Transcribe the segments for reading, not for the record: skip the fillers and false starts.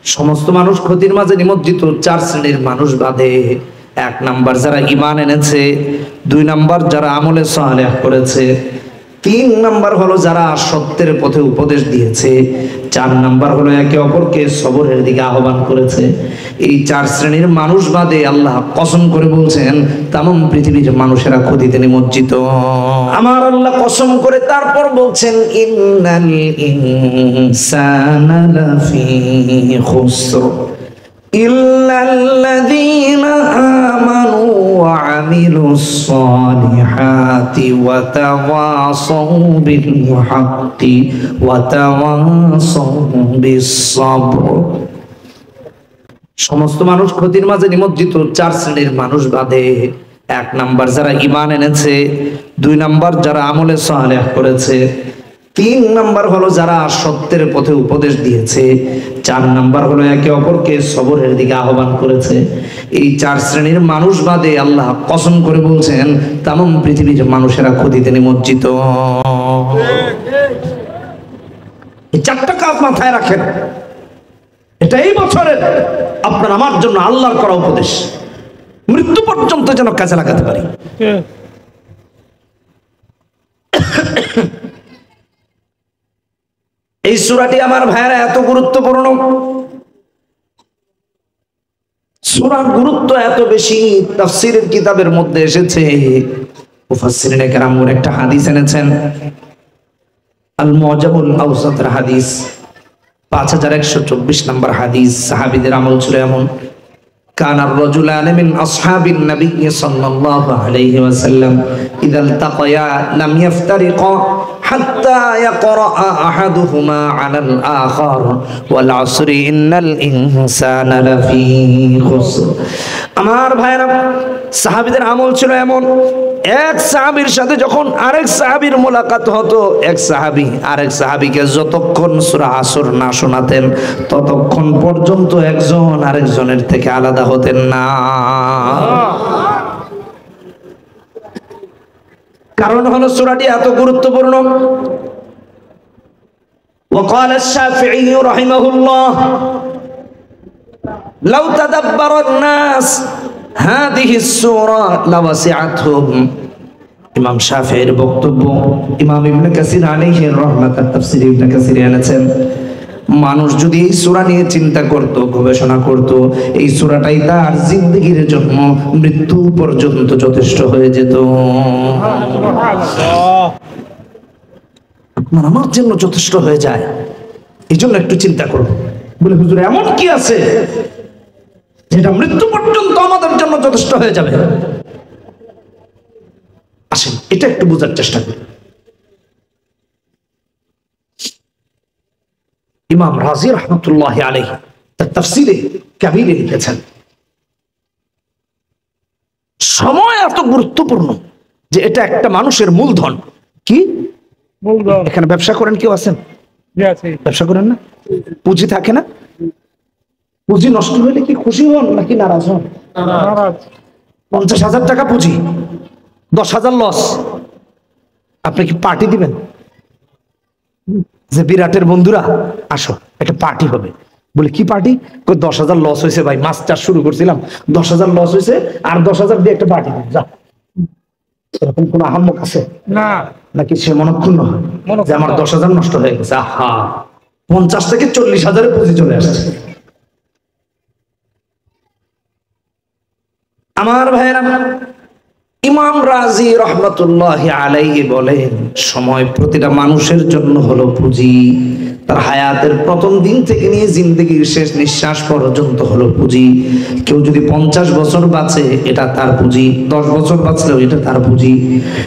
সমস্ত মানুষ ক্ষতির মাঝে নিমজ্জিত। চার শ্রেণীর মানুষ বাদে। এক নাম্বার যারা ঈমান এনেছে, দুই নাম্বার যারা আমলে সালেহ করেছে, তিন নাম্বার হলো যারা সত্যের পথে উপদেশ দিয়েছে, চার নাম্বার হলো একে অপরকে সবরের দিকে আহ্বান করেছে। এই চার শ্রেণীর মানুষ বাদে আল্লাহ কসম করে বলছেন তামাম পৃথিবীর মানুষেরা ক্ষতিতে নিমজ্জিত। আমার আল্লাহ কসম করে তারপর বলছেন ইন্নাল ইনসানা লাফি খুসর ইল্লাল্লাযীনা আমানু ওয়া আমিলুস সালিহাতি ওয়া তাওয়াসাউ বিল হাক্কি ওয়া তাওয়াসাউ বিস সাবর। সমস্ত মানুষ ক্ষতির মাঝে নিমজ্জিত। চার শ্রেণীর মানুষ বাদে। এক নাম্বার যারা ঈমান এনেছে, দুই নাম্বার যারা আমলে সালেহ করেছে, তিন নাম্বার হলো যারা সত্যের পথে উপদেশ দিয়েছে, চার নাম্বার হলো একে অপরকে সবরের দিকে আহ্বান করেছে। এই চার শ্রেণীর মানুষ বাদে আল্লাহ কসম করে বলছেন তামাম পৃথিবীর মানুষেরা ক্ষতিতে নিমজ্জিত। এই চারটা কাজ মাথায় রাখেন। এটা এই বছরের আপনার আমার জন্য আল্লাহর করা উপদেশ, মৃত্যু পর্যন্ত যেন কাজে লাগাতে পারি। এই সূরাটি আমার ভাইয়েরা এত গুরুত্বপূর্ণ, সূরার গুরুত্ব এত বেশি। তাফসীরের কিতাবের মধ্যে এসেছে, মুফাসসিরিনে কেরাম একটা হাদিস এনেছেন, আল মুআজামুল আওসাতের হাদিস 5124 নম্বর হাদিস। সাহাবীদের আমল ছিল এমন, কানার রাজুলানি মিন আসহাবিন নবী সাল্লাল্লাহু আলাইহি ওয়াসাল্লাম ইযা ইলতাকায়া লাম ইফতারিকা হাত্তা ইয়াকরা আহাদুহুমা আলাল আখার ওয়াল আসরি ইন্নাল ইনসানা লাফি খুসর। আমার ভাইরা, সাহাবীদের আমল ছিল এমন, এক সাহাবীর সাথে যখন আরেক সাহাবীর মোলাকাত হতো, এক সাহাবী আরেক সাহাবীকে যতক্ষণ সূরা আসর না শোনাতেন ততক্ষণ পর্যন্ত একজন আরেকজনের থেকে আলাদা হতেন না। কারণ হলো সূরাটি এত গুরুত্বপূর্ণ। وقال الشافعي رحمه الله لو تدبر الناس هذه السورة لوسعتهم। ইমাম শাফিঈর বক্তব্য, ইমাম ইবনে কাসির আলাইহি রাহমাতুল্লাহ তাফসীর ইবনে কাসির এনেছেন, মানুষ যদি এই সূরা নিয়ে চিন্তা করত, গবেষণা করত, এই সূরাটাই তার জিন্দেগীর জন্য মৃত্যু পর্যন্ত যথেষ্ট হয়ে যেত। আপনার আমার জন্য যথেষ্ট হয়ে যায়। এই জন্য একটু চিন্তা করব, বলে হুজুর এমন কি আছে যেটা মৃত্যু পর্যন্ত আমাদের জন্য যথেষ্ট হয়ে যাবে? আসেন এটা একটু বোঝার চেষ্টা করি। ইমাম রাজি রাহমাতুল্লাহি আলাইহি তার তাফসীরে কাবীরে লিখেছেন, সময় এত গুরুত্বপূর্ণ যে এটা একটা মানুষের মূলধন। কি মূলধন? এখানে ব্যবসা করেন কেউ আছেন? ব্যবসা করেন না? পুঁজি থাকে না? পুঁজি নষ্ট হইলে কি খুশি হন নাকি নারাজ হন? 50,000 টাকা পুঁজি, 10,000 লস, আপনি কি পার্টি দিবেন? যে বিরাটের বন্ধুরা আসো একটা পার্টি হবে, বলে কি পার্টি? 10,000 লস হয়েছে ভাই, মাছ চাষ শুরু করছিলাম, 10,000 লস হয়েছে, আর 10,000 দিয়ে একটা পার্টি দিন, যা। এরকম কোন আহাম্মক আছে না? নাকি সে মনক্ষুণ্ণ হয় যে আমার 10,000 নষ্ট হয়ে গেছে? আহা, 50 থেকে 40,000 পুঁজি চলে আসছে। আমার ভাইয়েরা, ইমাম রাজি রহমতুল্লাহি আলাইহি বলেন, সময় প্রতিটা মানুষের জন্য হলো পুঁজি। তার হায়াতের প্রথম দিন থেকে নিয়ে জিন্দেগির শেষ নিঃশ্বাস পর্যন্ত হলো পুঁজি। কেউ যদি 50 বছর বাঁচে এটা তার পুঁজি, 10 বছর বাঁচলেও এটা তার পুঁজি।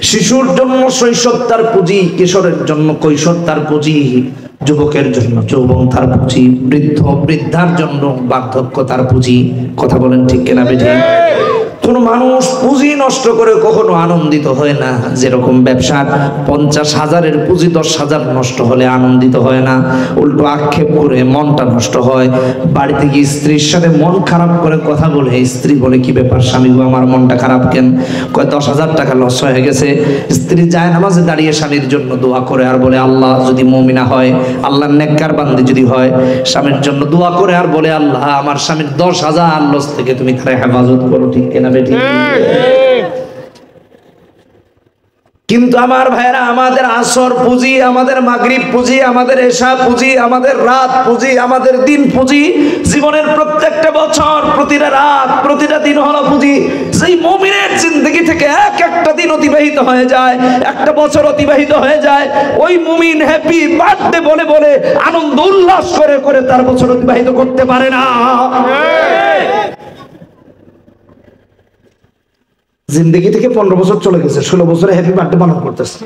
শিশুর জন্য শৈশব তার পুঁজি, কিশোরের জন্য কৈশোর তার পুঁজি, যুবকের জন্য যৌবন তার পুঁজি, বৃদ্ধার জন্য বার্ধক্য তার পুঁজি। কথা বলেন ঠিক কিনা বেঠিক? কোন মানুষ পুঁজি নষ্ট করে কখনো আনন্দিত হয় না। যেরকম ব্যবসার 50,000-এর পুঁজি 10,000 নষ্ট হলে আনন্দিত হয় না, উল্টো আক্ষেপ করে মনটা নষ্ট হয়। বাড়িতে গিয়ে স্ত্রীর সাথে মন খারাপ করে কথা বলে, স্ত্রী বলে কি ব্যাপার স্বামী গো, আমার মনটা খারাপ কেন? কয় 10,000 টাকা লস হয়ে গেছে। স্ত্রী যায় নামাজে দাঁড়িয়ে স্বামীর জন্য দোয়া করে আর বলে আল্লাহ যদি মুমিনা হয়, আল্লাহর নেককার বান্দী যদি হয়, স্বামীর জন্য দোয়া করে আর বলে আল্লাহ আমার স্বামীর 10,000 লস থেকে তুমি তারে হেফাজত করো। ঠিক কিনা বেটি? কিন্তু আমার ভাইরা, আমাদের আসর পুঁজি, আমাদের মাগরিব পুঁজি, আমাদের এশা পুঁজি, আমাদের রাত পুঁজি, আমাদের দিন পুঁজি, জীবনের প্রত্যেকটা বছর, প্রতিটা রাত, প্রতিটা দিন হলো পুঁজি। সেই মুমিনের জিন্দেগি থেকে এক একটা দিন অতিবাহিত হয়ে যায়, একটা বছর অতিবাহিত হয়ে যায়, ওই মুমিন হ্যাপি বার্থডে বলে বলে আনন্দ উল্লাস করে করে তার বছর অতিবাহিত করতে পারে না। জিন্দগি থেকে 15 বছর চলে গেছে, 16 বছরে হ্যাপি বার্থডে পালন করতেছে।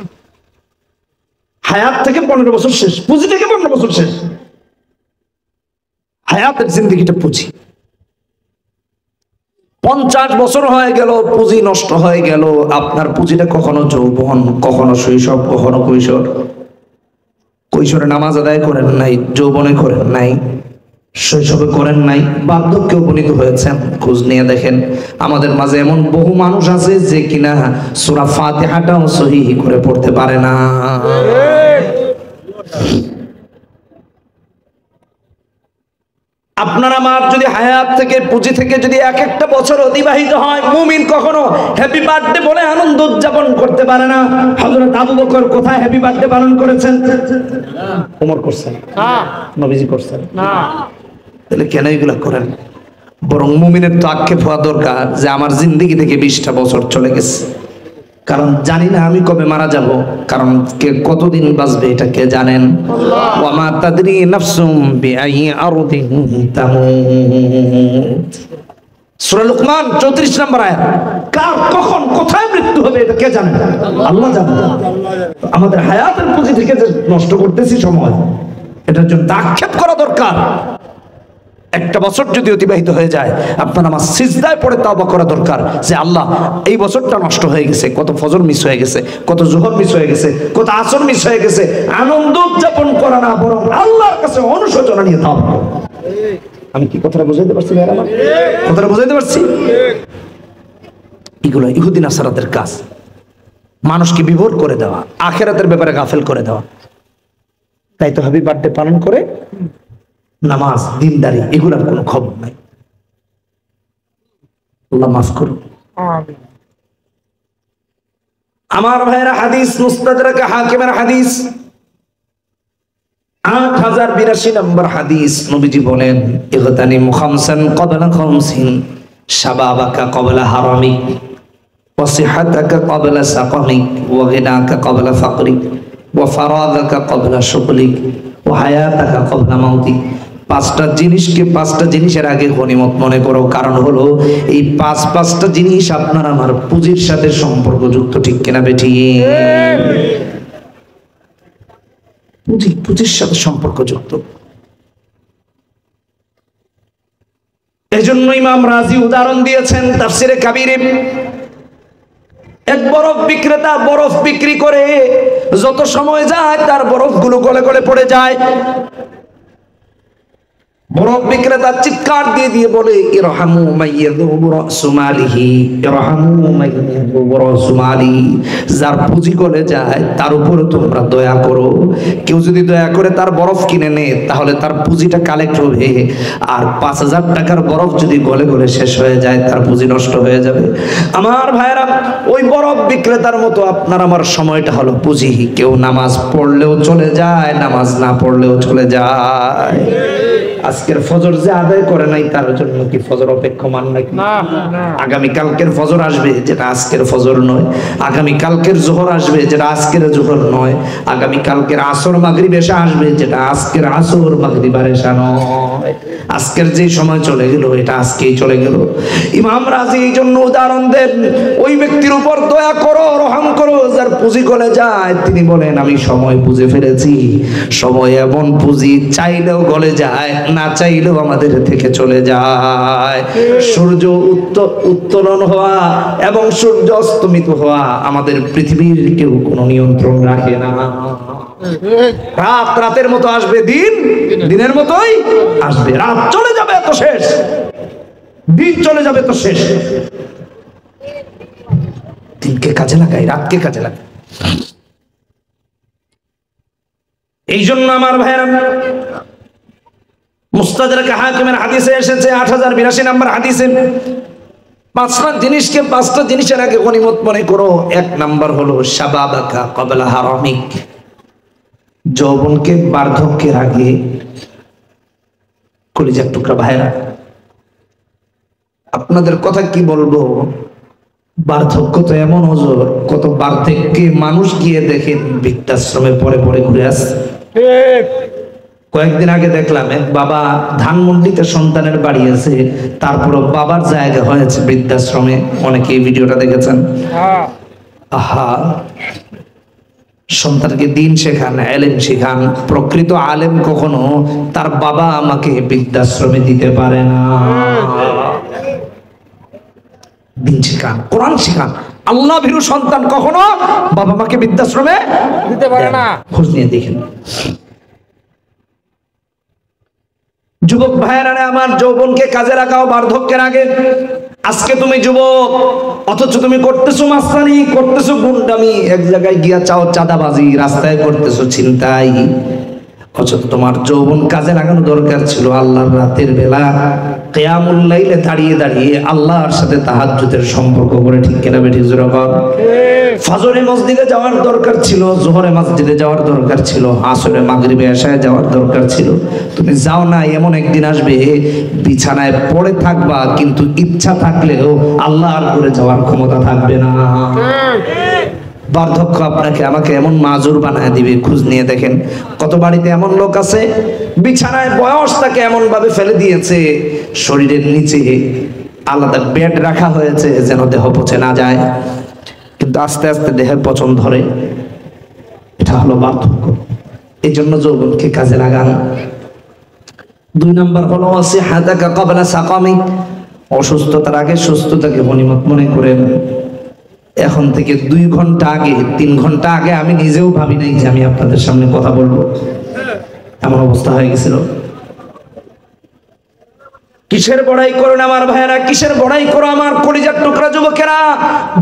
হায়াত থেকে 15 বছর শেষ, পুঁজি থেকে 15 বছর শেষ। হায়াতের জিন্দগিটা পুঁজি। 50 বছর হয়ে গেল, পুঁজি নষ্ট হয়ে গেল। আপনার পুঁজিটা কখনো যৌবন, কখনো শৈশব, কখনো কৈশোর। কৈশোরে নামাজ আদায় করেন নাই, যৌবনে করেন নাই, শৈশবে করেন নাই, বার্ধক্যে উপনীত হয়েছেন। খোঁজ নিয়ে দেখেন আমাদের মাঝে এমন বহু মানুষ আছে যে কিনা সূরা ফাতিহাটাও সহিহ করে পড়তে পারে না। আপনার আমার যদি হায়াত থেকে, পুঁজি থেকে যদি এক একটা বছর অতিবাহিত হয়, মুমিন কখনো হ্যাপি বার্থডে বলে আনন্দ উদযাপন করতে পারে না। হযরত আবু বকর কোথায় হ্যাপি বার্থডে পালন করেছেন? ওমর করছেন না, নবীজি করছেন না। তাহলে কেন এগুলা করেন? বরং মুমিনের তো আক্ষেপ হওয়া দরকার যে আমার জিন্দেগি থেকে 20টা বছর চলে গেছে, কারণ জানি না আমি কবে মারা যাব, কারণ কে কতদিন বাঁচবে এটা কে জানেন? ওয়া মা তাদরি নাফসুম বিআই আরদিন তামুত। সূরা লুকমান 34 নম্বর আয়াত। কার কখন কোথায় মৃত্যু হবে এটা কে জানেন? আল্লাহ জানেন। আমাদের হায়াতের পুঁজি থেকে যে নষ্ট করতেছি সময়, এটার জন্য আক্ষেপ করা দরকার। একটা বছর যদি অতিবাহিত হয়ে যায়, আপনার আমার সিজদায় পড়ে তাওবা করা দরকার যে আল্লাহ এই বছরটা নষ্ট হয়ে গেছে, কত ফজর মিস হয়ে গেছে, কত জোহর মিস হয়ে গেছে, কত আসর মিস হয়ে গেছে। আনন্দ উদযাপন করা না, বরং আল্লাহর কাছে অনুশোচনা নিয়ে তাওবা। আমি কি কথাটা বুঝাইতে পারছি ভাই? আমার কথাটা বুঝাইতে পারছি? এগুলো ইহুদি নাসারাদের কাজ, মানুষকে বিভোর করে দেওয়া, আখিরাতের ব্যাপারে গাফেল করে দেওয়া। তাই তো হ্যাপি বার্থডে পালন করে নামাজ, দিনদারি, এগুলার কোনো খবর নাই। আল্লাহ মাফ করুন। আমার ভাইরা, হাদিস মুস্তাদরাকে হাকিমের হাদিস 8082 নম্বর হাদিস। নবীজি বলেন ইগতানিম খামসান ক্বাবলা খামসিন, শাবাবাকা ক্বাবলা হারামিক, ওয়া সিহাতাকা ক্বাবলা সাকামিক, ওয়া গিনাকা ক্বাবলা ফাকরিক, ওয়া ফারাগাকা ক্বাবলা শুগলিক, ওয়া হায়াতাকা ক্বাবলা মাউতিক। 5টা জিনিসকে 5টা জিনিসের আগে গনিমত মনে করো। কারণ হলো এই 5টা জিনিস আপনার আমার পুঁজির সাথে সম্পর্কযুক্ত। ঠিক কিনা বেঠি? পুঁজির সাথে সম্পর্কযুক্ত। এজন্য ইমাম রাজি উদাহরণ দিয়েছেন তাফসিরে কাবীরে। এক বরফ বিক্রেতা বরফ বিক্রি করে, যত সময় যায় তার বরফগুলো গলে গলে পড়ে যায়। বরফ বিক্রেতা চিৎকার দিয়ে দিয়ে বলে ইরহামু মাইয়াযুবু রাসু মালিহি, ইরহামু মাইয়াযুবু রাসু মালিহি। যার পুঁজি গলে যায় তার উপরে তোমরা দয়া করো। কেউ যদি দয়া করে তার বরফ কিনে নেয় তাহলে তার পুঁজিটা কালেক্ট হবে, আর 5000 টাকার বরফ যদি গলে গলে শেষ হয়ে যায় তার পুঁজি নষ্ট হয়ে যাবে। আমার ভাইরা, ওই বরফ বিক্রেতার মতো আপনার আমার সময়টা হলো পুঁজি। কেউ নামাজ পড়লেও চলে যায়, নামাজ না পড়লেও চলে যায়। আজকের ফজর যে আদায় করে নাই তার জন্য কি ফজর অপেক্ষমান নাকি? আগামী কালকের ফজর আসবে যেটা আজকের ফজর নয়, আগামী কালকের জোহর আসবে যেটা আজকের জোহর নয়, আগামী কালকের আসর মাগরিব এশা আসবে যেটা আজকের আসর মাগরিব আর এশা নয়। নয়। আজকের যে সময় চলে গেল এটা আজকেই চলে গেল। ইমাম রাজি এই জন্য উদাহরণ দেন, ওই ব্যক্তির উপর দয়া করো, রহম করো যার পুঁজি গলে যায়। তিনি বলেন আমি সময় বুঝে ফেলেছি, সময় এমন পুঁজি চাইলেও গলে যায়, না চাইলেও আমাদের থেকে চলে যায়। সূর্য উত্তোলন হওয়া এবং সূর্য অস্তমিত হওয়া আমাদের পৃথিবীর কেউ কোনো নিয়ন্ত্রণ রাখে না। রাত রাতের মতো আসবে, দিন দিনের মতোই আসবে। রাত চলে যাবে তো শেষ, দিন চলে যাবে তো শেষ। দিনকে কাজে লাগাই, রাতকে কাজে লাগাই। এই জন্য আমার ভাইরা, মুস্তাদরাক হাকিমের হাদিসে এসেছে 8082 নম্বর হাদিসে, পাঁচটা জিনিসের আগে গনিমত মনে করো। এক নাম্বার হলো শাবাবাকা ক্বাবলা হারামিক, যৌবনকে বার্ধক্যের আগে। কলিজার টুকরা ভাইরা, আপনাদের কথা কি বলবো, বার্ধক্য তো এমন ওজোর, কত বার্ধক্যে মানুষ গিয়ে দেখেন বৃদ্ধাশ্রমে পরে পরে ঘুরে আসছে। কয়েকদিন আগে দেখলাম এক বাবা ধানমন্ডিতে সন্তানের বাড়ি আছে, তারপরও বাবার জায়গা হয়েছে বৃদ্ধাশ্রমে। অনেকে এই ভিডিওটা দেখেছেন। আহা, সন্তানকে দিন শেখান, এলেম শেখান। প্রকৃত আলেম কখনো তার বাবা আমাকে বৃদ্ধাশ্রমে দিতে পারে না। দিন শেখান, কোরআন শেখান। আল্লাহ ভীরু সন্তান কখনো বাবা মাকে বৃদ্ধাশ্রমে দিতে পারে না। খোঁজ নিয়ে দেখেন। যুবক ভাইয়েরা আমার, যৌবনকে কাজে লাগাও বার্ধক্যের আগে। আজকে তুমি যুবক, অথচ তুমি করতেছো মাস্তানি, করতেছো গুন্ডামি, এক জায়গায় গিয়া চাও চাঁদাবাজি, রাস্তায় করতেছো ছিনতাই। অথচ তোমার যৌবন কাজে লাগানো দরকার ছিল আল্লাহর রাতের বেলা কিয়ামুল লাইলে দাঁড়িয়ে দাঁড়িয়ে আল্লাহর সাথে তাহাজ্জুদের সম্পর্ক করে। ঠিক কিনা বেঠিক জোরে বল। ফজরে মসজিদে যাওয়ার দরকার ছিল, জোহরে মসজিদে যাওয়ার দরকার ছিল, আসরে মাগরিবে এশায় যাওয়ার দরকার ছিল। তুমি যাও না। এমন একদিন আসবে বিছানায় পড়ে থাকবা, কিন্তু ইচ্ছা থাকলেও আল্লাহর করে যাওয়ার ক্ষমতা থাকবে না। বার্ধক্য আপনাকে আমাকে এমন মাজুর বানায় দিবে। খোঁজ নিয়ে দেখেন কত বাড়িতে এমন লোক আছে, বিছানায় বয়স তাকে এমন ভাবে ফেলে দিয়েছে, শরীরের নিচে আলাদা বেড রাখা হয়েছে যেন দেহ পচে না যায়, কিন্তু আস্তে আস্তে দেহের পচন ধরে। এটা হলো বার্ধক্য। এই জন্য যৌবনকে কাজে লাগান। 2 নম্বর হলো সিহাতাকা ক্বাবলা সাকামিক, অসুস্থতার আগে সুস্থতাকে গনিমত মনে করেন। এখন থেকে 2 ঘন্টা আগে, 3 ঘন্টা আগে আমি নিজেও ভাবি নাই যে আমি আপনাদের সামনে কথা বলবো। এমন অবস্থা হয়ে গেছিল। কিসের বড়াই করেন আমার ভাইয়েরা, কিসের বড়াই করো আমার কলিজার টুকরা যুবকেরা।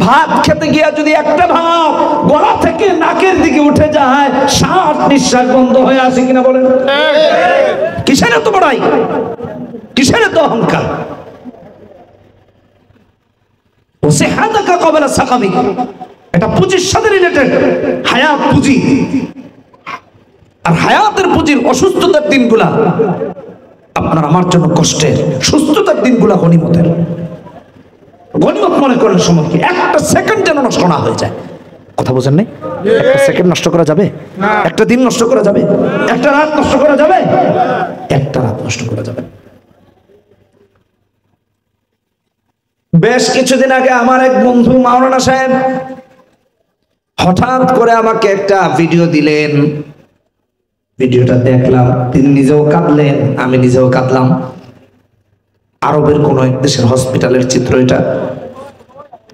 ভাত খেতে গিয়া যদি একটা ভাত গলা থেকে নাকের দিকে উঠে যায়, শ্বাস নিঃশ্বাস বন্ধ হয়ে আসে কিনা বলেন? কিসের এত বড়াই, কিসের এত অহংকার? এটা পুঁজির সাথে রিলেটেড, হায়াত পুঁজি। আর হায়াতের পুঁজির অসুস্থতার দিনগুলা আপনার আমার জন্য কষ্টের, সুস্থতার দিনগুলা গনিমতের। গনিমত মনে করেন সময়কে, একটা সেকেন্ড যেন নষ্ট না হয়ে যায়। কথা বোঝেন নাই? একটা সেকেন্ড নষ্ট করা যাবে? একটা দিন নষ্ট করা যাবে? একটা রাত নষ্ট করা যাবে? একটা রাত নষ্ট করা যাবে। বেশ কিছুদিন আগে আমার এক বন্ধু মাওলানা সাহেব হঠাৎ করে আমাকে একটা ভিডিও দিলেন। ভিডিওটা দেখলাম, তিনি নিজেও কাঁদলেন, আমি নিজেও কাঁদলাম। আরবের কোন এক দেশের হসপিটালের চিত্র এটা।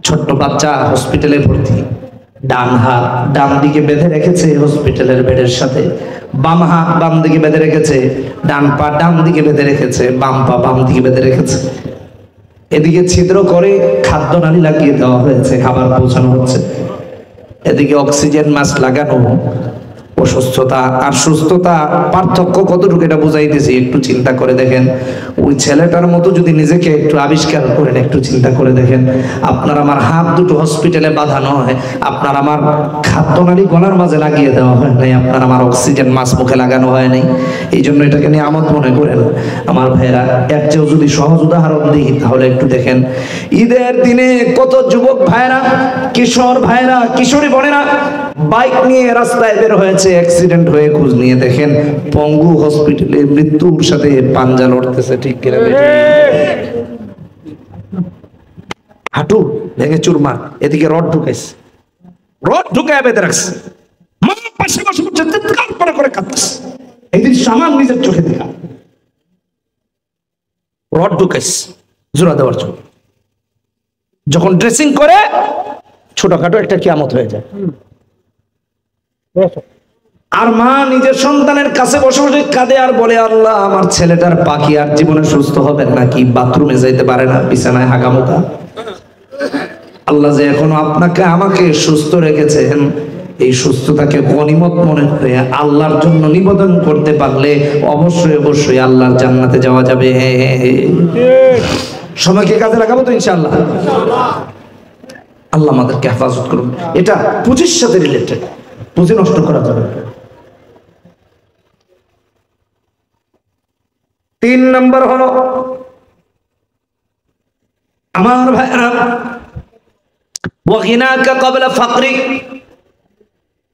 ছোট্ট বাচ্চা হসপিটালে ভর্তি, ডান হাত ডান দিকে বেঁধে রেখেছে হসপিটালের বেডের সাথে, বাম হাত বাম দিকে বেঁধে রেখেছে, ডান পা ডান দিকে বেঁধে রেখেছে, বাম পা বাম দিকে বেঁধে রেখেছে। এদিকে ছিদ্র করে খাদ্য নালী লাগিয়ে দেওয়া হয়েছে, খাবার পৌঁছানো হচ্ছে। এদিকে অক্সিজেন মাস্ক লাগানো। অসুস্থতা আর সুস্থতা পার্থক্য কতটুকু এটা বুঝাইতেছি, একটু চিন্তা করে দেখেন। ওই ছেলেটার মতো যদি নিজেকে একটু আবিষ্কার করেন, একটু চিন্তা করে দেখেন। আপনার আমার হাত দুটো হসপিটালে বাঁধানো হয়, আপনার আমার খাদ্যনালী গলার মাঝে লাগিয়ে দেওয়া হয় নাই, আপনার আমার অক্সিজেন মাস্ক মুখে লাগানো হয় নাই। এই জন্য এটাকে নিয়ামত মনে করেন আমার ভাইরা। এর চেয়েও যদি সহজ উদাহরণ দিই তাহলে একটু দেখেন, ঈদের দিনে কত যুবক ভাইরা, কিশোর ভাইরা, কিশোরী বোনেরা বাইক নিয়ে রাস্তায় বের হয়েছে। যাচ্ছে, অ্যাক্সিডেন্ট হয়ে খোঁজ নিয়ে দেখেন পঙ্গু হসপিটালে মৃত্যুর সাথে পাঞ্জা লড়তেছে। ঠিক কিনা? হাঁটু ভেঙে চুরমার, এদিকে রড ঢুকাইছে, রড ঢুকায় বেঁধে রাখছে, মা পাশে বসে বসে চিৎকার করে করে কাঁদতেছে। এই দৃশ্য আমার নিজের চোখে দেখা। রড ঢুকাইছে জোড়া দেওয়ার জন্য, যখন ড্রেসিং করে ছোটখাটো একটা কিয়ামত হয়ে যায়। আর মা নিজের সন্তানের কাছে বসে বসে কাঁদে আর বলে, আল্লাহ আমার ছেলেটার পাখি আর জীবনে সুস্থ হবে নাকি, বাথরুমে যাইতে পারে না, বিছানায় হাগামোকা। আল্লাহ যে এখনো আপনাকে আমাকে সুস্থ রেখেছেন, এই সুস্থতাকে গনিমত মনে করে আল্লাহর জন্য নিবেদন করতে পারলে অবশ্যই অবশ্যই আল্লাহর জান্নাতে যাওয়া যাবে। সময়কে কাজে লাগাবো তো ইনশাআল্লাহ। আল্লাহ আমাদেরকে হেফাজত করুন। এটা পুঁজির সাথে রিলেটেড, পুঁজি নষ্ট করা যাবে। 3 নম্বর হলো আমার ভাইরা, ওয়াগিনাকা ক্বাবলা ফাকরিক,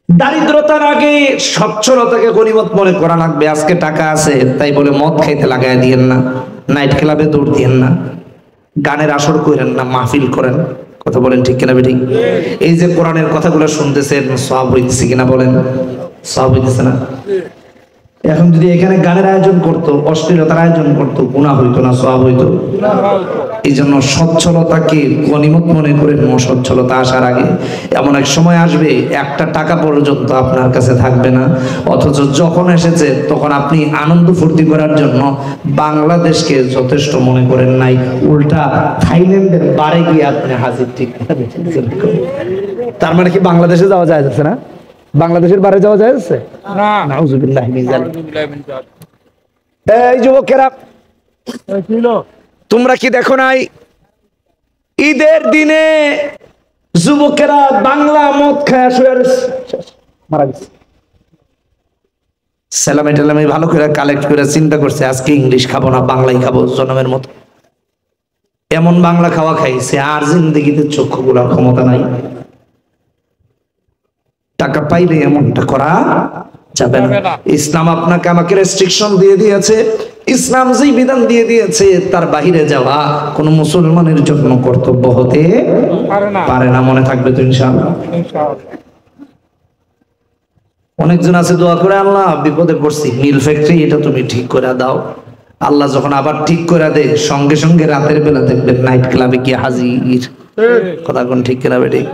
দারিদ্রতার আগে সচ্ছলতাকে গনিমত মনে করা লাগবে। আজকে টাকা আছে তাই বলে মদ খাইতে লাগাই দিয়েন না, নাইট ক্লাবে দৌড় দিয়েন না, গানের আসর করেন না, মাহফিল করেন। কথা বলেন ঠিক কিনা বেঠিক? এই যে কোরআনের কথাগুলো শুনতেছেন, সওয়াব হইতেছে কিনা বলেন? সওয়াব হইতেছে না? এখন যদি এখানে গানের আয়োজন করতো, অশ্লীলতার আয়োজন করতো, গুনাহ হইতো না সওয়াব হইতো? এই জন্য সচ্ছলতাকে গনিমত মনে করে, অসচ্ছলতা আসার আগে এমন এক সময় আসবে একটা টাকা পর্যন্ত আপনার কাছে থাকবে না, অথচ যখন এসেছে তখন আপনি আনন্দ ফুর্তি করার জন্য বাংলাদেশকে যথেষ্ট মনে করেন নাই, উল্টা থাইল্যান্ডের বারে গিয়ে আপনি হাজির। ঠিক তার মানে কি বাংলাদেশে যাওয়া যায় যাচ্ছে না? বাংলাদেশের বারে যাওয়া যায় যাচ্ছে না? নাউজুবিল্লাহ মিন যালিক। এই যুবকেরা, তোমরা কি দেখো নাই ঈদের দিনে যুবকেরা বাংলা মদ খায় শুয়ে মারা গেছে? সালামে টালামে ভালো করে কালেক্ট করে চিন্তা করছে, আজকে ইংলিশ খাবো না, বাংলাই খাবো জনমের মতো। এমন বাংলা খাওয়া খাইছে আর জিন্দেগিতে চক্ষু খোলার ক্ষমতা নাই। টাকা পাইলে এমনটা করা যাবে না। ইসলাম আপনাকে আমাকে রেস্ট্রিকশন দিয়ে দিয়েছে। ইসলাম যেই বিধান দিয়ে দিয়েছে তার বাহিরে যাওয়া কোন মুসলমানের জন্য কর্তব্য হতে পারে না। মনে থাকবে তো ইনশাআল্লাহ? অনেকজন আছে দোয়া করে, আল্লাহ বিপদে পড়ছি, মিল ফ্যাক্টরি এটা তুমি ঠিক করে দাও। আল্লাহ যখন আবার ঠিক করে দেয়, সঙ্গে সঙ্গে রাতের বেলা দেখবেন নাইট ক্লাবে গিয়ে হাজির। কথা কোন ঠিক কিনা বেঠিক?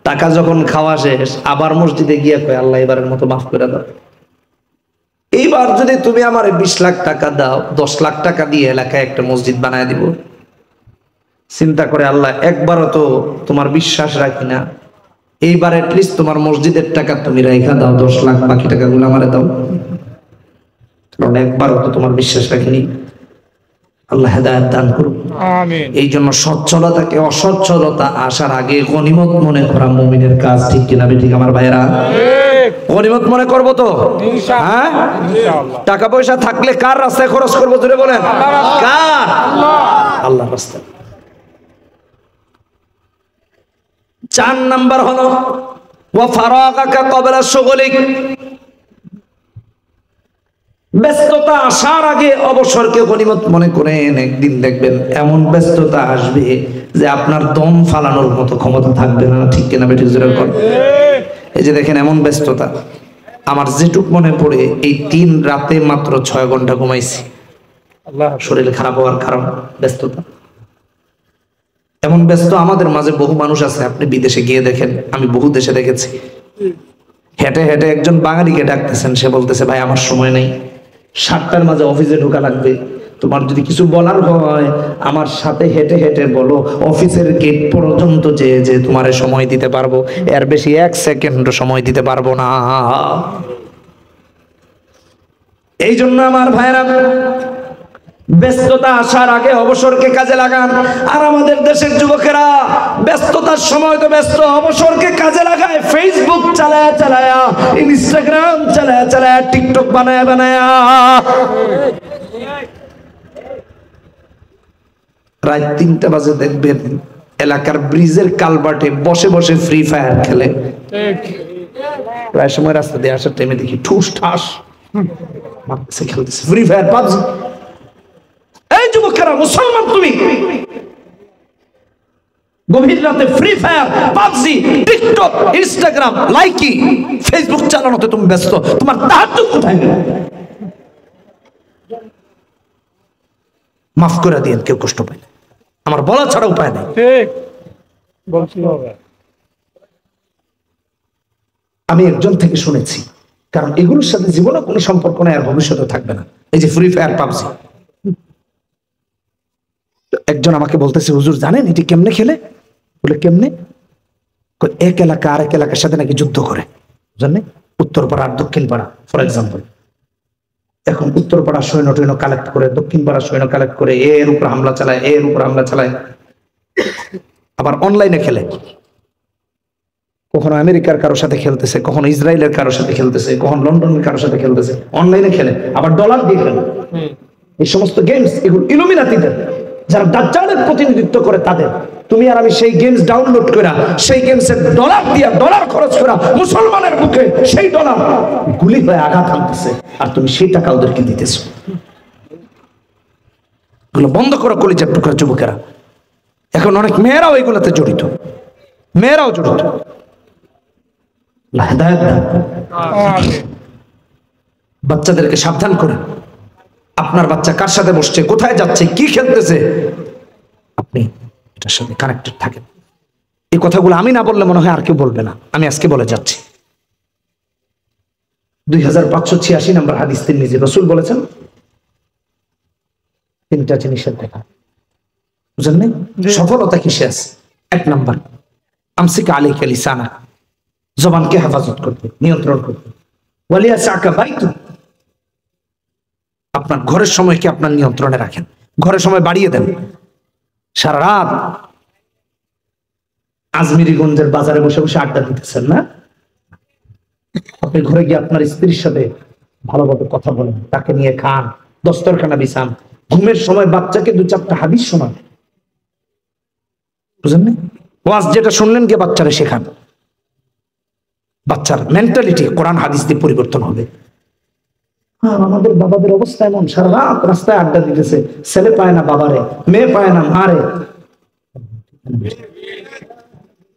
টাকা যখন খাওয়া শেষ, আবার মসজিদে গিয়ে কয়, আল্লাহ এবারের মতো মাফ করে দাও। এইবার যদি তুমি আমার 20 লাখ টাকা দাও, 10 লাখ টাকা দিয়ে এলাকায় একটা মসজিদ বানায় দিব। চিন্তা করে, আল্লাহ একবারও তো তোমার বিশ্বাস রাখি না, এইবার এটলিস্ট তোমার মসজিদের টাকা তুমি রাইখা দাও, 10 লাখ বাকি টাকাগুলো আমারে দাও, কারণ একবারও তো তোমার বিশ্বাস রাখিনি। আল্লাহ হেদায়েত দান করুন, আমিন। এই জন্য সচ্ছলতাকে অসচ্ছলতা আসার আগে গনিমত মনে করা মুমিনের কাজ। ঠিক কিনা বেঠিক আমার ভাইরা? গনিমত মনে করবো তো হ্যাঁ? টাকা পয়সা থাকলে কার রাস্তায় খরচ করবো জোরে বলেন? কার? আল্লাহর রাস্তায়। 4 নাম্বার হলো ওয়া ফারাগাকা ক্বাবলা শুগলিক, ব্যস্ততা আসার আগে অবসরকে গনিমত মনে করেন। একদিন দেখবেন এমন ব্যস্ততা আসবে যে আপনার দম ফালানোর মতো ক্ষমতা থাকবে না। ঠিক কিনা বেঠিক জোরে বলেন? এই যে দেখেন এমন ব্যস্ততা, আমার যেটুক মনে পড়ে এই 3 রাতে মাত্র 6 ঘন্টা ঘুমাইছি। শরীর খারাপ হওয়ার কারণ ব্যস্ততা। এমন ব্যস্ত আমাদের মাঝে বহু মানুষ আছে, আপনি বিদেশে গিয়ে দেখেন, আমি বহু দেশে দেখেছি, হেঁটে হেঁটে একজন বাঙালিকে ডাকতেছেন, সে বলতেছে ভাই আমার সময় নেই, 7টার মাঝে অফিসে ঢোকা লাগবে, তোমার যদি কিছু বলার হয় আমার সাথে হেঁটে হেঁটে বলো, অফিসের গেট পর্যন্ত যে তোমারে সময় দিতে পারবো, এর বেশি 1 সেকেন্ড সময় দিতে পারবো না। এই জন্য আমার ভাইরা, ব্যস্ততা আসার আগে অবসরকে কাজে লাগান। আর আমাদের দেশের যুবকেরা ব্যস্ততার সময় তো ব্যস্ত, অবসরকে কাজে লাগায় ফেসবুক চালায়া চালায়া, ইনস্টাগ্রাম চালায়া চালায়া, টিকটক বানায়া বানায়া। রাত 3টা বাজে দেখবেন এলাকার ব্রিজের কালভার্টে বসে বসে ফ্রি ফায়ার খেলে। প্রায় সময় রাস্তা দিয়ে আসার টাইমে দেখি ঠুস ঠাস মারতেছে, খেলতেছে ফ্রি ফায়ার পাবজি। এই যুবকেরা, মুসলমান তুমি, গভীর রাতে Free Fire PUBG TikTok Instagram Likee Facebook চালানোতে তুমি ব্যস্ত, তোমার তাহাজ্জুদ কোথায় গেল? মাফ করে দিয়েন, কেউ কষ্ট পায় না, আমার বলা ছাড়া উপায় নেই। আমি একজন থেকে শুনেছি, কারণ এগুলোর সাথে জীবনে কোনো সম্পর্ক নেই আর ভবিষ্যতে থাকবে না। এই যে ফ্রি ফায়ার পাবজি, একজন আমাকে বলতেছে, হুজুর জানেন এটি কেমনে খেলে? বলে কেমনে? এক এলাকা আর এক এলাকার সাথে নাকি যুদ্ধ করে, জানেন? উত্তরপাড়া আর দক্ষিণ পাড়া ফর এক্সাম্পল, এখন উত্তরপাড়া সৈন্য টৈন্য কালেক্ট করে, দক্ষিণ পাড়া সৈন্য কালেক্ট করে, এর উপর হামলা চালায়, এর উপর হামলা চালায়। আবার অনলাইনে খেলে, কখনো আমেরিকার কারোর সাথে খেলতেছে, কখনো ইসরায়েলের কারোর সাথে খেলতেছে, কখনো লন্ডনের কারোর সাথে খেলতেছে, অনলাইনে খেলে, আবার ডলার দিয়ে খেলে। এই সমস্ত গেমস এগুলো ইলুমিনাতিদের, যারা দাজ্জালের প্রতিনিধিত্ব করে তাদের। তুমি আর আমি সেই গেমস ডাউনলোড করা, সেই গেমসের ডলার দিয়া, ডলার খরচ করা, মুসলমানের বুকে সেই ডলার গুলি হয়ে আঘাত হানতেছে, আর তুমি সেই টাকা ওদেরকে দিতেছো। এগুলো বন্ধ করো কলিজার টুকরা যুবকেরা। এখন অনেক মেয়েরাও এগুলোতে জড়িত, মেয়েরাও জড়িত। বাচ্চাদেরকে সাবধান করেন। আপনার বাচ্চা কার সাথে বসছে, কোথায় যাচ্ছে, কি খেলতেছে, আপনি এটার সাথে কানেক্টেড থাকেন। এই কথাগুলো আমি না বললে মনে হয় আর কেউ বলবে না, আমি আজকে বলে যাচ্ছি। 2586 নম্বর হাদিস তিরমিজি, রাসূল বলেছেন তিনটা জিনিসের দেখা, বুঝলেন? সফলতা কিসে আছে? 1 নাম্বার, আমসিকা আলাইকা লিসানা, জবানকে হেফাজত করতে, নিয়ন্ত্রণ করতে। ওয়ালিয়াসাকা বাইতু, আপনার ঘরের সময় কি আপনার নিয়ন্ত্রণে রাখেন, ঘরের সময় বাড়িয়ে দেন। সারা রাত আজমিরিগঞ্জের বাজারে বসে বসে আড্ডা দিতেছেন না, আপনি ঘরে গিয়ে আপনার স্ত্রীর সাথে ভালোভাবে কথা বলেন, তাকে নিয়ে খান, দস্তরখানা বিছান, ঘুমের সময় বাচ্চাকে 2-4টা হাদিস শোনান, বুঝলেন? ওয়াজ যেটা শুনলেন গিয়ে বাচ্চারে শেখান। বাচ্চার মেন্টালিটি কোরআন হাদিস দিয়ে পরিবর্তন হবে। আমাদের বাবাদের অবস্থা এমন, সারা রাত রাস্তায় আড্ডা দিতেছে, ছেলে পায় না বাবারে, মেয়ে পায় না মারে,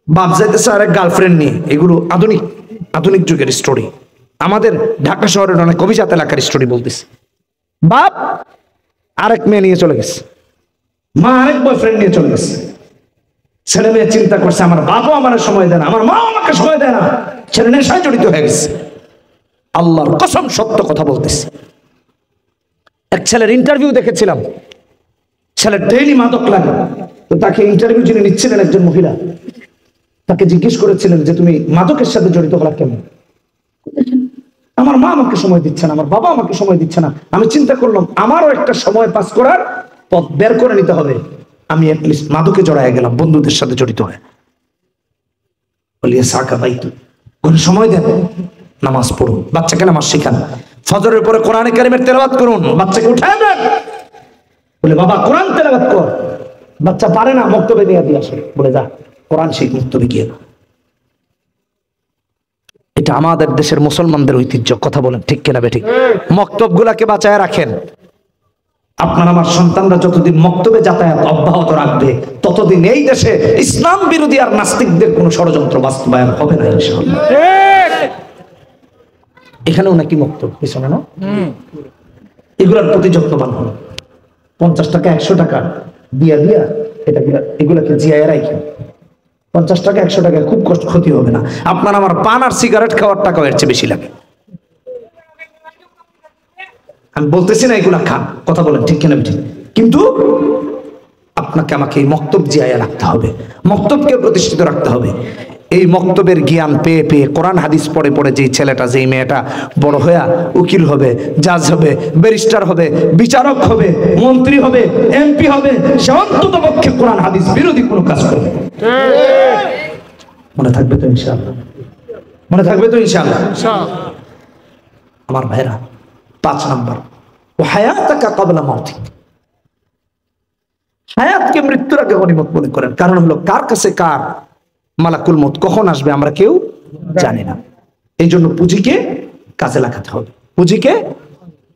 বাপ যাইতেছে আরেক গার্লফ্রেন্ড নিয়ে। এগুলো আধুনিক আধুনিক যুগের স্টোরি, আমাদের ঢাকা শহরের অনেক অভিজাত এলাকার স্টোরি বলতেছে। বাপ আরেক মেয়ে নিয়ে চলে গেছে, মা আরেক বয়ফ্রেন্ড নিয়ে চলে গেছে। ছেলে মেয়ে চিন্তা করছে, আমার বাপও আমার সময় দেয় না, আমার মা আমাকে সময় দেয় না, ছেলে নেশায় জড়িত হয়ে গেছে। আল্লাহর কসম সত্য কথা বলতেছে। এক ছেলের ইন্টারভিউ দেখেছিলাম, ছেলের ডেইলি মাদক লাগে, তো তাকে ইন্টারভিউ যিনি নিচ্ছিলেন একজন মহিলা, তাকে জিজ্ঞেস করেছিলেন যে তুমি মাদকের সাথে জড়িত হলা কেমন? আমার মা আমাকে সময় দিচ্ছে না, আমার বাবা আমাকে সময় দিচ্ছে না, আমি চিন্তা করলাম আমারও একটা সময় পাস করার পথ বের করে নিতে হবে, আমি অ্যাটলিস্ট মাদকে জড়ায় গেলাম, বন্ধুদের সাথে জড়িত হয়। বলিয়ে সাকা ভাই তুই সময় দেন, নামাজ পড়ুন, বাচ্চাকে নামাজ শিখান, ফজরের পরে কোরআনে কারিমের তেলাওয়াত করুন, বাচ্চাকে উঠায় দেন, বলে বাবা কোরআন তেলাওয়াত কর। বাচ্চা পারে না, মক্তবে দিয়ে দিয়ে আসে, বলে যা কোরআন শিখ, মক্তবে গিয়ে। এটা আমাদের দেশের মুসলমানদের ঐতিহ্য, কথা বলেন ঠিক কিনা বেঠিক? মক্তব গুলাকে বাঁচায় রাখেন। আপনার আমার সন্তানরা যতদিন মক্তবে যাতায়াত অব্যাহত রাখবে, ততদিন এই দেশে ইসলাম বিরোধী আর নাস্তিকদের কোন ষড়যন্ত্র বাস্তবায়ন হবে না ইনশাআল্লাহ। এখানেও নাকি মক্তব পিছনে না, এগুলার প্রতি যত্নবান হন। 50 টাকা 100 টাকা দিয়া দিয়া এগুলাকে জিয়ায় রাখেন। 50 টাকা 100 টাকা খুব ক্ষতি হবে না। আপনার আমার পান আর সিগারেট খাওয়ার টাকাও এর চেয়ে বেশি লাগে। আমি বলতেছি না এগুলা খান, কথা বলেন ঠিক কিনা ঠিক, কিন্তু আপনাকে আমাকে এই মক্তব জিয়ায় রাখতে হবে, মক্তবকে প্রতিষ্ঠিত রাখতে হবে। এই মক্তবের জ্ঞান পেয়ে পেয়ে কোরআন হাদিস পড়ে পড়ে যেই ছেলেটা যেই মেয়েটা বড় হয়ে উকিল হবে, জাজ হবে, ব্যারিস্টার হবে, বিচারক হবে, মন্ত্রী হবে, এমপি হবে, সে অন্তত পক্ষে কোরআন হাদিস বিরোধী কোনো কাজ করবে। মনে থাকবে তো ইনশাআল্লাহ? মনে থাকবে তো ইনশাআল্লাহ? আমার ভাইরা, 5 নাম্বার, ও হায়াতাকা ক্বাবলা মাউতিক, হায়াতকে মৃত্যুর আগে গনিমত মনে করেন। কারণ হলো কার কাছে কার মালাকুল মউত কখন আসবে আমরা কেউ জানি না। এই জন্য পুঁজিকে কাজে লাগাতে হবে, পুঁজিকে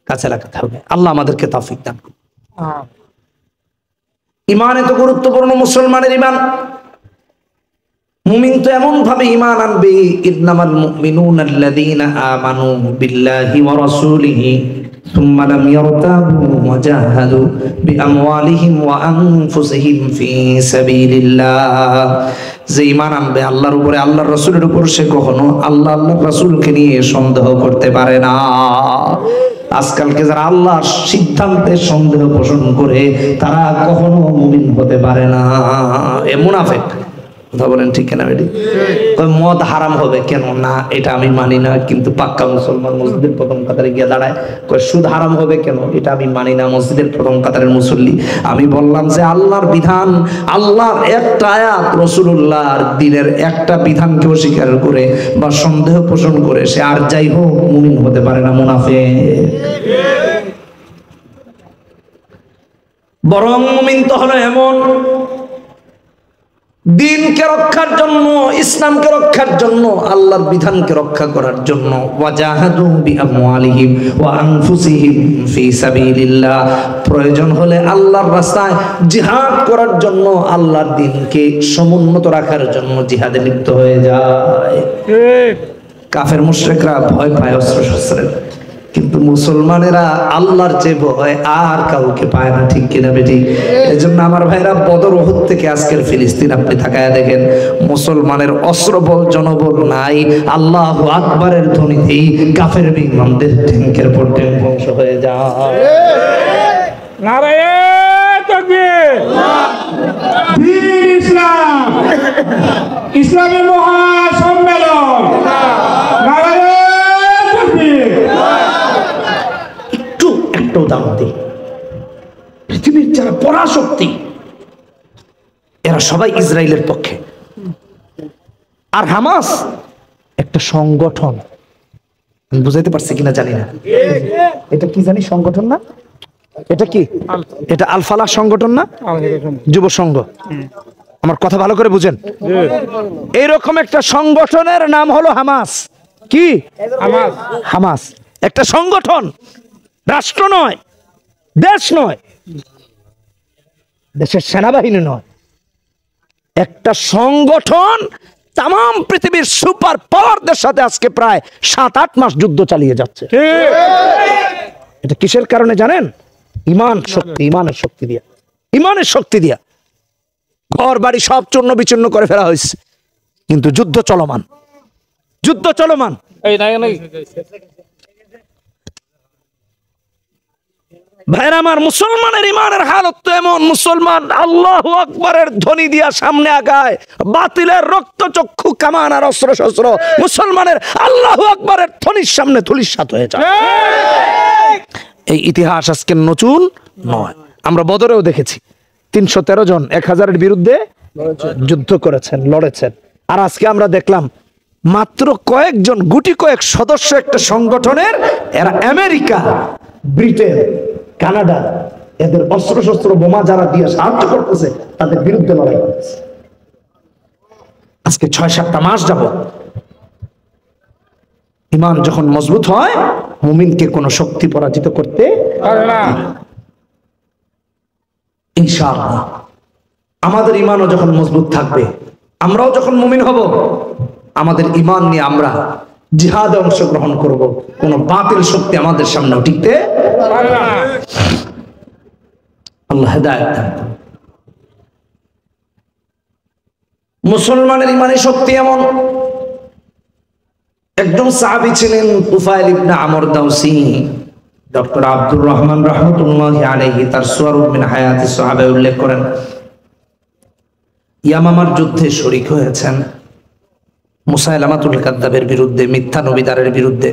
কাজে লাগাতে হবে। আল্লাহ আমাদেরকে তৌফিক দান করুন। ইমান এত গুরুত্বপূর্ণ, মুসলমানের ইমান। মুমিন তো এমন ভাবে ইমান আনবে, ইন্নামাল মুমিনুনা আল্লাযীনা আমানু বিল্লাহি ওয়া রাসূলিহি সুম্মা লাম ইয়ারতাবু ওয়া জাহাদু বিআমওয়ালিহিম ওয়া আনফুসিহিম ফি সাবিলিল্লাহ। যে ইমান আনবে আল্লাহর উপরে, আল্লাহর রাসূলের উপর, সে কখনো আল্লাহর রাসূলকে নিয়ে সন্দেহ করতে পারে না। আজকালকে যারা আল্লাহর সিদ্ধান্তে সন্দেহ পোষণ করে তারা কখনো মুমিন হতে পারে না, এ মুনাফিক। কথা বলেন ঠিক কিনা বেটি? মদ হারাম হবে কেন? না, এটা আমি মানি না, কিন্তু পাক্কা মুসলমান মসজিদের প্রথম কাতারে গিয়ে দাঁড়ায়। সুদ হারাম হবে কেন? এটা আমি মানি না, মসজিদের প্রথম কাতারের মুসল্লি। আমি বললাম যে আল্লাহর বিধান, আল্লাহর একটা আয়াত, রাসূলুল্লাহর দ্বীনের একটা বিধানকে অস্বীকার করে বা সন্দেহ পোষণ করে সে আর যাই হোক মুমিন হতে পারে না, মুনাফিক। বরং মুমিন তো হলো এমন, দ্বীনকে রক্ষার জন্য, ইসলামকে রক্ষার জন্য, আল্লাহর বিধানকে রক্ষা করার জন্য, ওয়াজাহাদু বিআমওয়ালিহিম ওয়া আনফুসিহিম ফি সাবিলিল্লাহ, প্রয়োজন হলে আল্লাহর রাস্তায় জিহাদ করার জন্য, আল্লাহর দ্বীনকে সমুন্নত রাখার জন্য জিহাদে লিপ্ত হয়ে যায়। কাফের মুশরিকরা ভয় পায় অস্ত্র শস্ত্রের, কিন্তু মুসলমানেরা আল্লাহর যে ভয় আর কাউকে পায় না, ঠিক কিনা বেটি? এই জন্য আমার ভাইরা, বদর উহুদ থেকে আজকের ফিলিস্তিন আপনি তাকায়া দেখেন, মুসলমানের অস্ত্রবল জনবল নাই, আল্লাহু আকবারের ধ্বনিতেই কাফের বিমানদের ট্যাঙ্কের পর ট্যাঙ্ক ধ্বংস হয়ে যায়। নারায়ে তাকবীর! ইসলাম, ইসলামী মহাসম্মেলন, নারায়ে তাকবীর! একটা উদাহরণ দিই, পৃথিবীর যারা পরাশক্তি এরা সবাই ইসরায়েলের পক্ষে, আর হামাস একটা সংগঠন। আমি বুঝাইতে পারছি কিনা জানি না, এটা কি জানি সংগঠন না? এটা কি? এটা আল ফালাহ সংগঠন না? যুব সংঘ। আমার কথা ভালো করে বুঝেন। এইরকম একটা সংগঠনের নাম হলো হামাস। কি? হামাস একটা সংগঠন, রাষ্ট্র নয়, দেশ নয়, দেশের সেনাবাহিনী নয়, একটা সংগঠন। তাম পৃথিবীর সুপার পাওয়ারদের সাথে আজকে প্রায় 7-8 মাস যুদ্ধ চালিয়ে যাচ্ছে। এটা কিসের কারণে জানেন? ইমান শক্তি, ইমানের শক্তি দিয়া, ইমানের শক্তি দিয়া। ঘর বাড়ি সব চূর্ণ বিচূর্ণ করে ফেলা হয়েছে, কিন্তু যুদ্ধ চলমান, যুদ্ধ চলমান। ভাইরা আমার, মুসলমানের ইমানের হালত তো এমন, মুসলমান আল্লাহু আকবারের ধ্বনি দিয়া সামনে আগায়, বাতিলের রক্তচক্ষু কামান আর অস্ত্র শস্ত্র মুসলমানের আল্লাহু আকবারের ধ্বনির সামনে ধূলিসাৎ হয়ে যায়। এই ইতিহাস আজকে নতুন নয়, আমরা বদরেও দেখেছি 313 জন 1000-এর বিরুদ্ধে যুদ্ধ করেছেন, লড়েছেন। আর আজকে আমরা দেখলাম মাত্র কয়েকজন, গুটি কয়েক সদস্য একটা সংগঠনের, এরা আমেরিকা, ব্রিটেন, কানাডা, এদের অস্ত্র শস্ত্র বোমা যারা দিয়ে সাহায্য করতেছে তাদের বিরুদ্ধে লড়াই করতেছে। আজকে 6-7টা মাস যাবত ইমান যখন মজবুত হয়, মুমিনকে কোনো শক্তি পরাজিত করতে পারে না। ইনশাআল্লাহ আমাদের ইমানও যখন মজবুত থাকবে, আমরাও যখন মুমিন হব, আমাদের ইমান নিয়ে আমরা জিহাদে অংশগ্রহণ করব, কোন বাতিল শক্তি আমাদের সামনে টিকতে পারে না। আল্লাহ হেদায়েত দান করুন। মুসলমানের ইমানের শক্তি এমন, একজন সাহাবী ছিলেন তুফাইল ইবনে আমর দাউসি। ডক্টর আব্দুর রহমান রাহমাতুল্লাহি আলাইহি তার সুয়ার মিন হায়াতিস সাহাবা উল্লেখ করেন, ইয়ামামার যুদ্ধে শরীক হয়েছেন মুসাইলামাতুল কাযযাবের বিরুদ্ধে, মিথ্যা নবীদারের বিরুদ্ধে।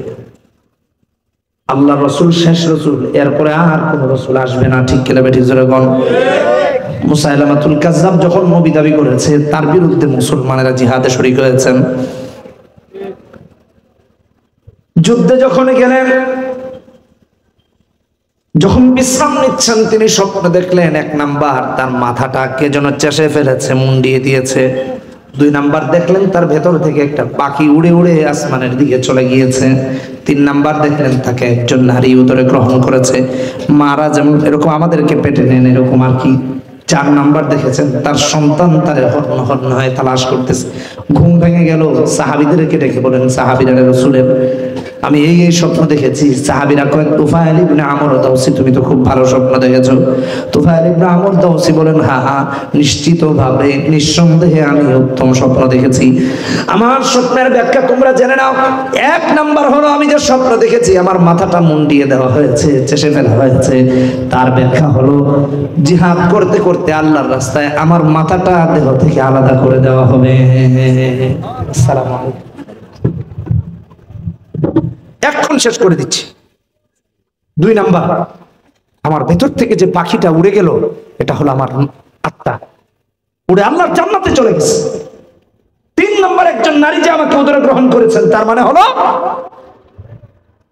আল্লাহ রসুল শেষ রসুল, এরপরে আর কোন রসুল আসবে না, ঠিক কিনা বেঠিক জোরে বল। মুসাইলামাতুল কাযযাব যখন নবী দাবি করেছে, তার বিরুদ্ধে মুসলমানেরা জিহাদে শরীক হয়েছেন। যুদ্ধে যখন গেলেন, যখন বিশ্রাম নিচ্ছেন, তিনি স্বপ্ন দেখলেন 1 নাম্বার তার মাথাটা কে যেন চেষে ফেলেছে, মুন্ডিয়ে দিয়েছে। 2 নাম্বার দেখলেন তার ভেতর থেকে একটা পাখি উড়ে উড়ে আসমানের দিকে চলে গিয়েছে। 3 নাম্বার দেখলেন তাকে একজন নারী উদরে গ্রহণ করেছে, মারা যেমন এরকম আমাদেরকে পেটে নেন এরকম আর কি। 4 নাম্বার দেখেছেন তার সন্তান তার হর্ণ হর্ণ হয়ে তালাশ করতেছে। ঘুম ভেঙে গেল, সাহাবীদেরকে ডেকে বলেন, সাহাবীরা রাসূলের আমি এই এই স্বপ্ন দেখেছি। সাহাবীরা কয়েন তুফাইল ইবনে আমর দাউসি তুমি তো খুব ভালো স্বপ্ন দেখেছো। তুফাইল ইবনে আমর দাউসি বলেন হ্যাঁ হ্যাঁ নিশ্চিতভাবে নিঃসন্দেহে আমি উত্তম স্বপ্ন দেখেছি। আমার স্বপ্নের ব্যাখ্যা তোমরা জেনে নাও। 1 নাম্বার হলো আমি যে স্বপ্ন দেখেছি আমার মাথাটা মুন্ডিয়ে দেওয়া হয়েছে, চেষে ফেলা হয়েছে। তার ব্যাখ্যা হলো জিহাদ করতে করতে আল্লাহর রাস্তায় আমার মাথাটা দেহ থেকে আলাদা করে দেওয়া হবে। আসসালামু আলাইকুম। এখন শেষ করে দিচ্ছি। 2 নাম্বার আমার ভেতর থেকে যে পাখিটা উড়ে গেল এটা হলো আমার আত্মা, উড়ে আল্লাহর জান্নাতে চলে গেছে। 3 নাম্বার একজন নারী যে আমাকে উদরে গ্রহণ করেছেন তার মানে হলো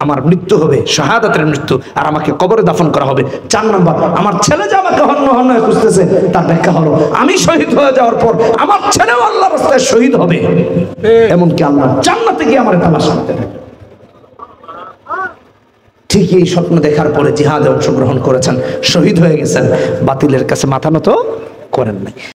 আমার মৃত্যু হবে, শাহাদাতের মৃত্যু, আর আমাকে কবরে দাফন করা হবে। 4 নাম্বার আমার ছেলে যে আমাকে হন্য হন্য খুঁজতেছে তার ব্যাখ্যা হলো আমি শহীদ হয়ে যাওয়ার পর আমার ছেলেও আল্লাহর রাস্তায় শহীদ হবে, এমনকি আল্লাহ জান্নাতে গিয়ে আমার তালাশ করতে থাকে। ঠিক এই স্বপ্ন দেখার পরে জিহাদে অংশগ্রহণ করেছেন, শহীদ হয়ে গেছেন, বাতিলের কাছে মাথা নত করেন নাই।